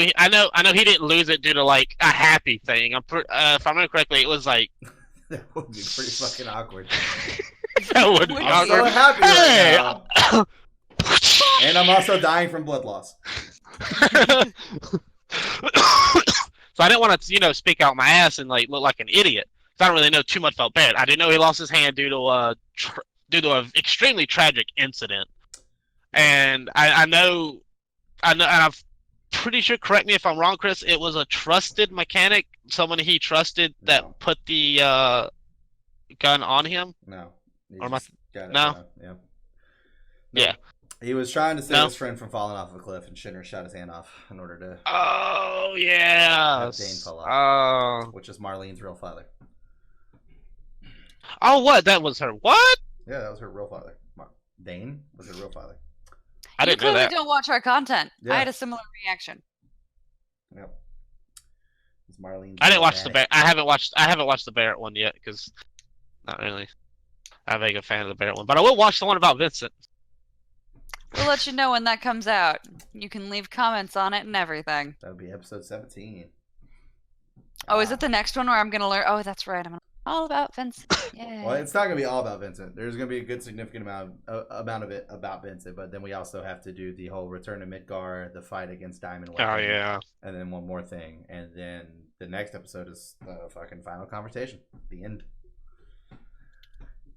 he didn't lose it due to like a happy thing. If I remember correctly, it was like That would be pretty fucking awkward. that would be Would I'm so awkward. happy Hey! right now. And I'm also dying from blood loss. So I didn't want to, speak out my ass and like look like an idiot. 'Cause I don't really know too much about Barrett. I do know he lost his hand due to an extremely tragic incident, and I know, and I'm pretty sure. Correct me if I'm wrong, Chris. It was a trusted mechanic, someone he trusted that No. put the gun on him. No. He Or am I- just got it no? done. Yeah. Yeah. He was trying to save No. his friend from falling off a cliff, and Shinra shot his hand off in order to, Oh yeah. Dane fell which is Marlene's real father. Oh, what? That was her. What? Yeah, that was her real father. Dane was her real father. I You didn't know clearly that. don't watch our content. Yeah. I had a similar reaction. Yep. It's Marlene's I didn't real watch daddy. the Barrett. I haven't watched the Barrett one yet because not really. I'm a big fan of the Barrett one, but I will watch the one about Vincent. We'll let you know when that comes out. You can leave comments on it and everything. That would be episode 17. Oh, is it the next one where I'm gonna learn? Oh, that's right. I'm gonna all about Vincent. Yeah. Well, it's not gonna be all about Vincent. There's gonna be a good significant amount of it about Vincent, but then we also have to do the whole return to Midgar, the fight against Diamond Weapon, Oh yeah. and then one more thing, and then the next episode is the fucking final conversation. The end.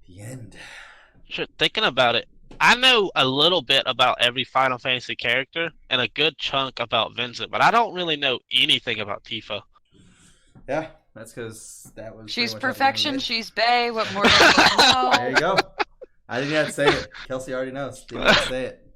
The end. Shit, thinking about it, I know a little bit about every Final Fantasy character and a good chunk about Vincent, but I don't really know anything about Tifa. Yeah, that's because that was. She's pretty much perfection. everything She's Bae. What more do you know? There you go. I didn't have to say it. Kelsey already knows. Didn't have to say it.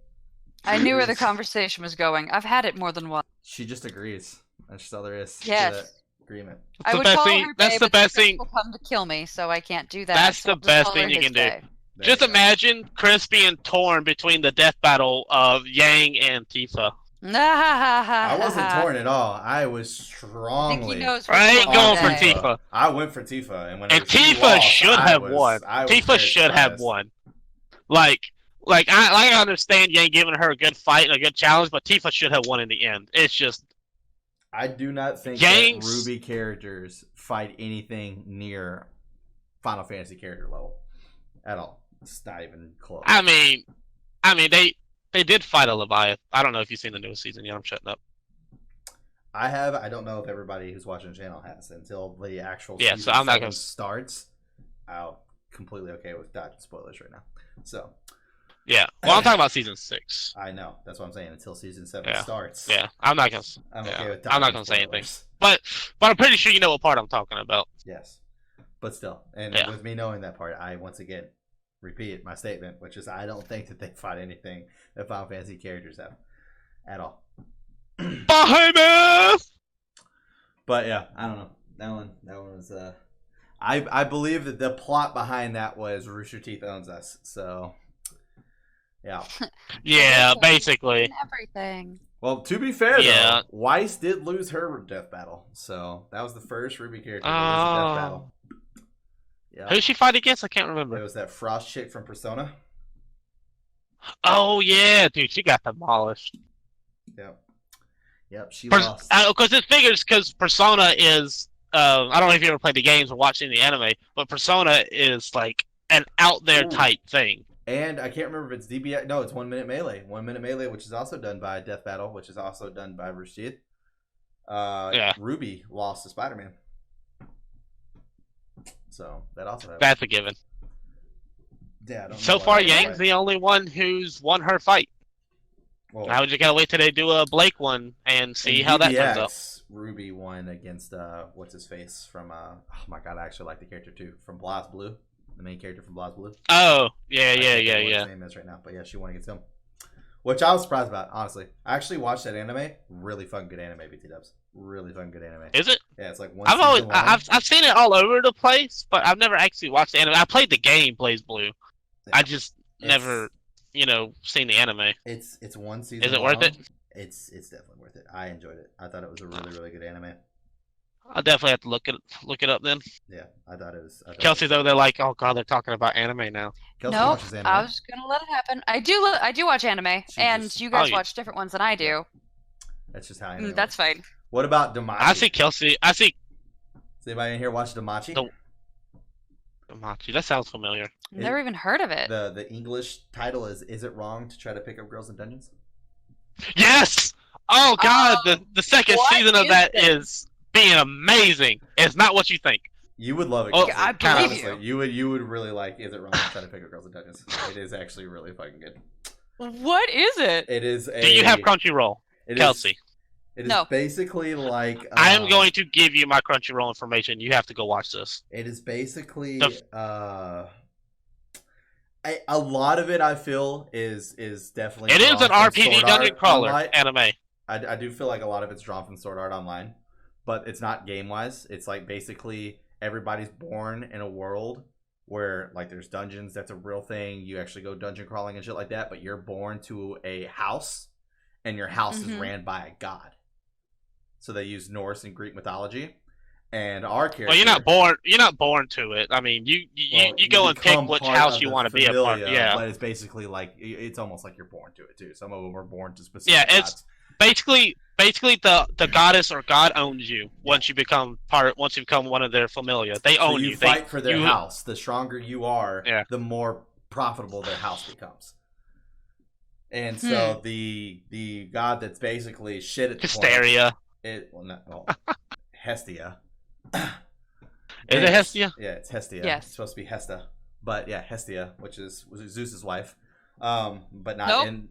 I knew where the conversation was going. I've had it more than once. She just agrees. That's just all there is. to Yes. that agreement. I the would best call thing- her that's Bae, the but best Chris thing- will come to kill me, so I can't do that. That's so the I'll just best call her thing you his can do. Bae. There Just you go. imagine Chris being torn between the death battle of Yang and Tifa. I wasn't torn at all. I was I think strongly. he knows I ain't what's going on for Bae. Tifa. I went for Tifa, and when And Tifa should have won. Tifa should have won. Like I understand Yang giving her a good fight and a good challenge, but Tifa should have won in the end. It's just I do not think Yang's- that Ruby characters fight anything near Final Fantasy character level at all. It's not even close. I mean they did fight a Leviathan. I don't know if you've seen the newest season yet. I'm shutting up. I have. I don't know if everybody who's watching the channel has until the actual Yeah, season so I'm not 7 gonna- starts. I'm completely okay with dodging spoilers right now. So Yeah. Well, I'm talking about season 6. I know that's what I'm saying. Until season 7 Yeah. starts, Yeah. I'm not gonna. I'm yeah. okay with. I'm not dodging gonna say anything. spoilers. But I'm pretty sure you know what part I'm talking about. Yes, but still, and Yeah. with me knowing that part, I once again repeat my statement, which is I don't think that they fight anything that Final Fantasy characters have at all. Behemoth! But yeah, I don't know. That one was. I believe that the plot behind that was Rooster Teeth owns us. So, yeah. Yeah, basically. And everything. Well, to be fair Yeah. though, Weiss did lose her death battle, so that was the first Ruby character to lose a death Oh. battle. Yeah, Who'd she fight against? I can't it remember. was that Frost chick from Persona. Oh yeah, dude, she got demolished. Yep, she lost. Because it figures because Persona is. I don't know if you ever played the games or watched any anime, but Persona is like an out there Ooh. type thing. And I can't remember if it's DBX. No, it's 1 Minute Melee. 1 Minute Melee, which is also done by Death Battle, which is also done by Rooster Teeth. Yeah. Ruby lost to Spider-Man. So that also happened. That's a given. Yeah, I don't So know far, why- Yang's the only one who's won her fight. Well, Now we just gotta wait till they do a Blake one and see in how that turns out. DBX, Ruby won against what's his face from oh my god, I actually like the character too from BlazBlue, the main character from BlazBlue. Oh, yeah, I yeah, can't yeah, remember what yeah. his name is right now, but yeah, she won against him, which I was surprised about. Honestly, I actually watched that anime. Really fucking good anime, BT Dubs. Really fucking good anime. Is it? Yeah, it's like one. I've always season long. I've seen it all over the place, but I've never actually watched the anime. I played the game BlazBlue. I just never, seen the anime. It's one season. Is it worth long. it? It's definitely worth it. I enjoyed it. I thought it was a really good anime. I'll definitely have to look it up then. Yeah, I thought it was. Kelsey's over there like, oh god, they're talking about anime now. Kelsey No, watches anime. I was gonna let it happen. I do watch anime, and Jesus. you guys Oh, you- watch different ones than I do. That's just how I know. That's fine. What about Damachi? I see Kelsey. I see Does anybody in here watch Damachi? No. Damachi. That sounds familiar. Never even heard of it. The English title is It Wrong to Try to Pick Up Girls in Dungeons? Yes! Oh god, the second what season of is that this? is being amazing. It's not what you think. You would love it. Oh, Kelsey. I believe Honestly, you would really like Is It Wrong to Try to Pick Up Girls in Dungeons? It is actually really fucking good. What is it? It is a. Do you have Crunchyroll, it is- Kelsey? It is No. basically like. I am going to give you my Crunchyroll information. You have to go watch this. It is basically The- a lot of it I feel is definitely It is drawn an from RPG Sword dungeon Art crawler Online. anime. I do feel like a lot of it's drawn from Sword Art Online, but it's not game wise. It's like basically everybody's born in a world where like there's dungeons. That's a real thing. You actually go dungeon crawling and shit like that. But you're born to a house, and your house is Mhm. ran by a god. So they use Norse and Greek mythology. And our character. Well, you're not born. You're not born to it. I mean, you Well, go and pick become which part house of you the want to be a part. familia, Yeah, but it's basically like it's almost like you're born to it too. Some of them are born to specific. Yeah, it's- gods. basically the goddess or god owns you once you become part. Once you become one of their familia, they So own you you. fight for their you- house. The stronger you are, Yeah. the more profitable their house becomes. And so the god that's basically shit at the Hysteria. Hestia. Is it Hestia? Yeah, it's Hestia. Yes. It's supposed to be Hesta, but yeah, Hestia, which was Zeus's wife, but not Nope. in.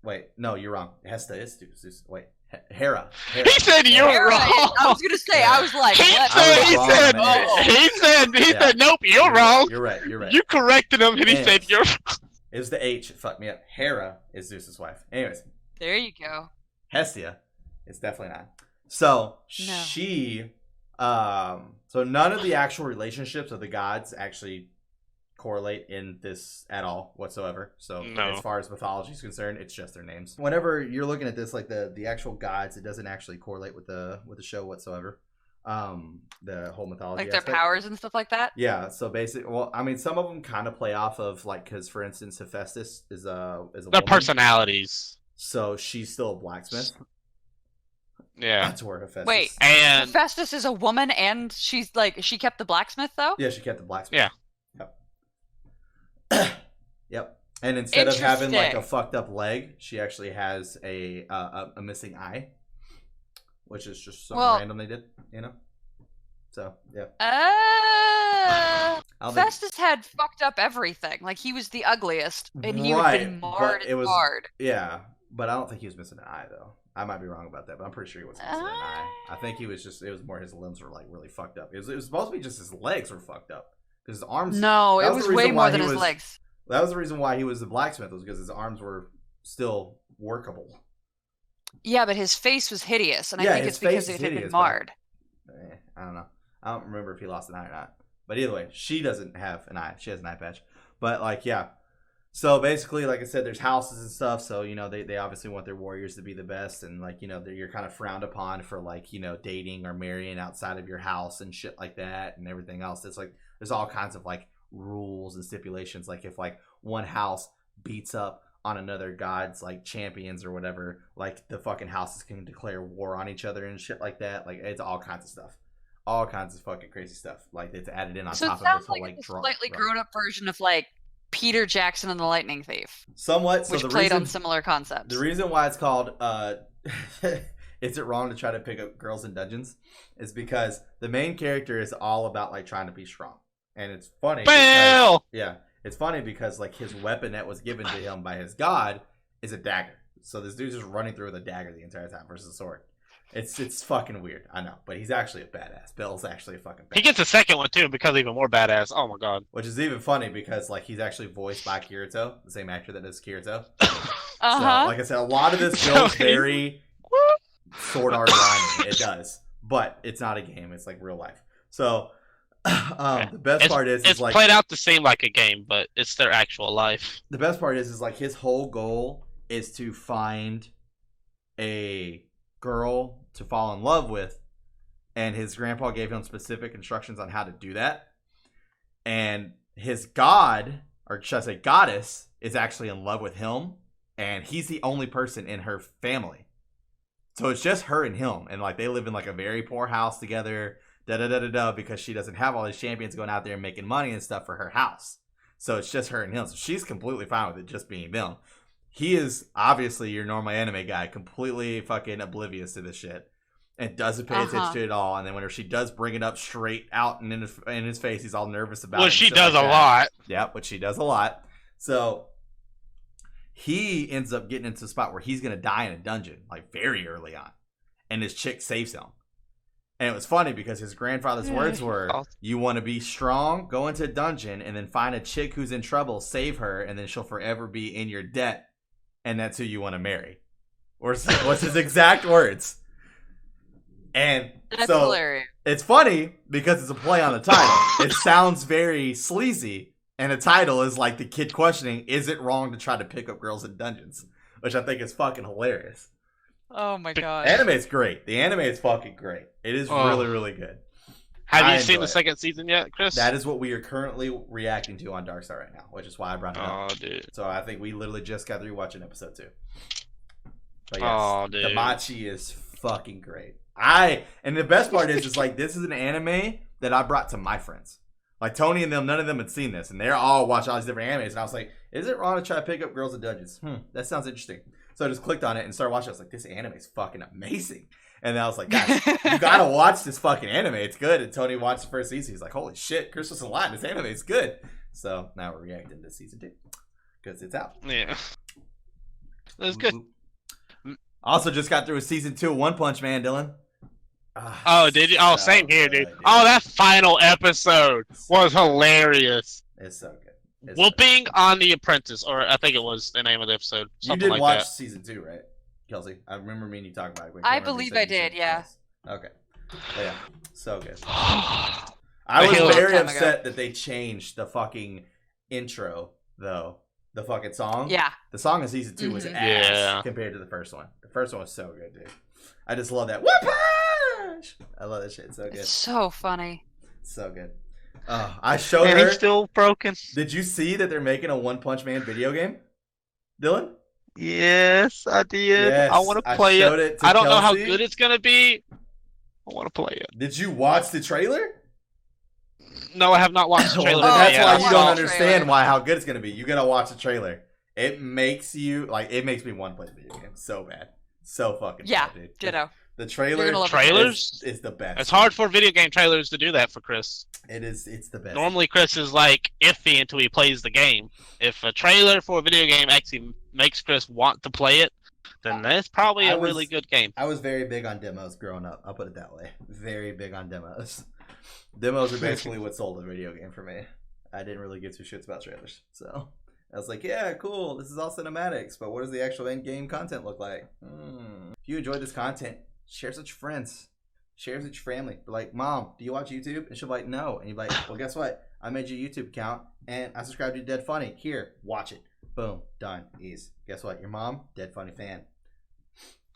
Wait, no, you're wrong. Hesta is Zeus. Wait, Hera. He said you're Hera wrong. is- I was gonna say. I was like, He what? I was said, wrong he on it. Yeah. said, nope, you're wrong. You're right. You're right. You corrected him, and he Yes. said you're. It was the H. It fucked me up. Hera is Zeus's wife. Anyways, There you go. Hestia is definitely not. So No. she, so none of the actual relationships of the gods actually correlate in this at all whatsoever. So No. as far as mythology is concerned, it's just their names. Whenever you're looking at this, like the actual gods, it doesn't actually correlate with the show whatsoever. The whole mythology, Like their aspect. powers and stuff like that. Yeah, so basically, well, I mean, some of them kind of play off of like, because for instance, Hephaestus is a Their woman, personalities. so she's still a blacksmith. Yeah. That's where Hephaestus. Uh, And Hephaestus is a woman, and she kept the blacksmith though. Yeah, she kept the blacksmith. Yeah. Yep. Yep. And instead of having like a Interesting. fucked up leg, she actually has a missing eye, which is just something Well- random they did, you know. So yeah, Uh, I don't think- Festus had fucked up everything. Like he was the ugliest, and he would Right, have been but marred it and was- marred. yeah, but I don't think he was missing an eye though. I might be wrong about that, but I'm pretty sure he wasn't missing an eye. I think he was just. It was more his limbs were like really fucked up. It was supposed to be just his legs were fucked up because his arms. No, that it was was the way reason more why than he his was- legs. That was the reason why he was the blacksmith, was because his arms were still workable. Yeah, but his face was hideous, and Yeah, I think his it's because face is it had been hideous, but- marred. I don't know. I don't remember if he lost an eye or not. But either way, she doesn't have an eye. She has an eye patch. But like, yeah. So basically, like I said, there's houses and stuff. So, you know, they obviously want their warriors to be the best. And like, you know, you're kind of frowned upon for like, you know, dating or marrying outside of your house and shit like that and everything else. It's like, there's all kinds of like rules and stipulations. Like if like one house beats up on another god's like champions or whatever, like the fucking houses can declare war on each other and shit like that. Like it's all kinds of stuff. All kinds of fucking crazy stuff. Like it's added in on So it top of sounds this whole like like a slightly drama. grown-up version of like Peter Jackson and the Lightning Thief, Somewhat. So which the played reason, on similar concepts. the reason why it's called Is It Wrong to Try to Pick Up Girls in Dungeons is because the main character is all about like trying to be strong. And it's funny. because- Fail. yeah. It's funny because like his weapon that was given to him by his god is a dagger. So this dude's just running through with a dagger the entire time versus a sword. It's fucking weird, I know, but he's actually a badass. Bill's actually a fucking badass. He gets a second one too because even more badass. Oh my god. Which is even funny because like he's actually voiced by Kirito, the same actor that does Kirito. Uh-huh. So like I said, a lot of this So feels he- very Sword Art Online. It does, but it's not a game. It's like real life. So the best part is It's like played out to seem like a game, but it's their actual life. the best part is like his whole goal is to find a girl to fall in love with, and his grandpa gave him specific instructions on how to do that. And his god, or should I say goddess, is actually in love with him, and he's the only person in her family So it's just her and him, and like they live in like a very poor house together. Because she doesn't have all these champions going out there and making money and stuff for her house. So it's just her and him. So she's completely fine with it just being them. He is obviously your normal anime guy, completely fucking oblivious to this shit and doesn't pay attention to it at all. And then whenever she does bring it up straight out and in his face, he's all nervous about it. Well, she does a lot. Yeah, but she does a lot. So he ends up getting into a spot where he's going to die in a dungeon, like very early on. And his chick saves him. And it was funny because his grandfather's words were, you want to be strong, go into a dungeon, and then find a chick who's in trouble, save her, and then she'll forever be in your debt. And that's who you want to marry. Or what's his exact words. And that's so hilarious. It's funny because it's a play on the title. It sounds very sleazy. And the title is like the kid questioning, is it wrong to try to pick up girls in dungeons? Which I think is fucking hilarious. Oh my god. Anime's great. The anime is fucking great. It is really, really good. Have you seen the second season yet, Chris? That is what we are currently reacting to on Darkstar right now, which is why I brought it up. Oh, dude. So I think we literally just got through watching episode 2. But yes, oh, dude. Damachi is fucking great. And the best part is like, this is an anime that I brought to my friends. Like Tony and them, none of them had seen this, and they're all watching all these different animes. And I was like, is it wrong to try to pick up girls in dungeons? That sounds interesting. So I just clicked on it and started watching. I was like, this anime is fucking amazing. And then I was like, guys, you gotta watch this fucking anime. It's good. And Tony watched the first season. He's like, holy shit, Chris was lying. This anime is good. So now we're reacting to season 2 because it's out. Yeah. That's good. Also just got through season 2 of One Punch Man, Dylan. Oh, did you? Oh, same here, dude. Oh, that final episode was hilarious. It's so good. Whooping on the Apprentice, or I think it was the name of the episode. You did watch season 2, right, Kelsey? I remember me and you talking about it. I believe I did, yeah. Okay. But yeah, so good. I was very upset that they changed the fucking intro, though. The fucking song. Yeah. The song in season 2 was ass compared to the first one. The first one was so good, dude. I just love that. Whoop! I love that shit. It's so good. It's so funny. So good. I showed her. And he's still broken. Did you see that they're making a One Punch Man video game, Dylan? Yes, I did. Yes, I want to play it. I don't know how good it's gonna be. I want to play it. Did you watch the trailer? No, I have not watched the trailer. That's why you don't understand how good it's gonna be. You gotta watch the trailer. It makes you it makes me want to play the video game so bad, so fucking bad, dude. Ditto. The trailers is the best. It's hard for video game trailers to do that for Chris. It's the best. Normally, Chris is like iffy until he plays the game. If a trailer for a video game actually makes Chris want to play it, then that's probably a really good game. I was very big on demos growing up. I'll put it that way. Very big on demos. Demos are basically what sold a video game for me. I didn't really give two shits about trailers, so I was like, yeah, cool. This is all cinematics, but what does the actual end game content look like? If you enjoyed this content, share it with your friends. Share it with your family. Be like, Mom, do you watch YouTube? And she'll be like, no. And you'll be like, well, guess what? I made you a YouTube account, and I subscribed to Dead Funny. Here, watch it. Boom. Done. Ease. Guess what? Your mom, Dead Funny fan.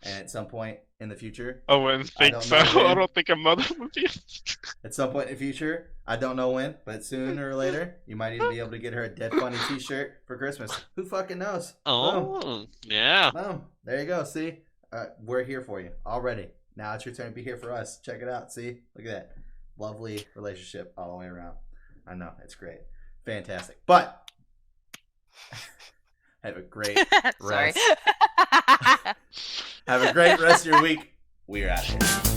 And at some point in the future... I wouldn't think so. I don't think a mother would be... At some point in the future, I don't know when, but sooner or later, you might even be able to get her a Dead Funny t-shirt for Christmas. Who fucking knows? Oh, Boom. Yeah. Boom. There you go. See? We're here for you already. Now it's your turn to be here for us. Check it out. See? Look at that. Lovely relationship all the way around. I know. It's great. Fantastic. But have a great rest. Have a great rest of your week. We're out of here.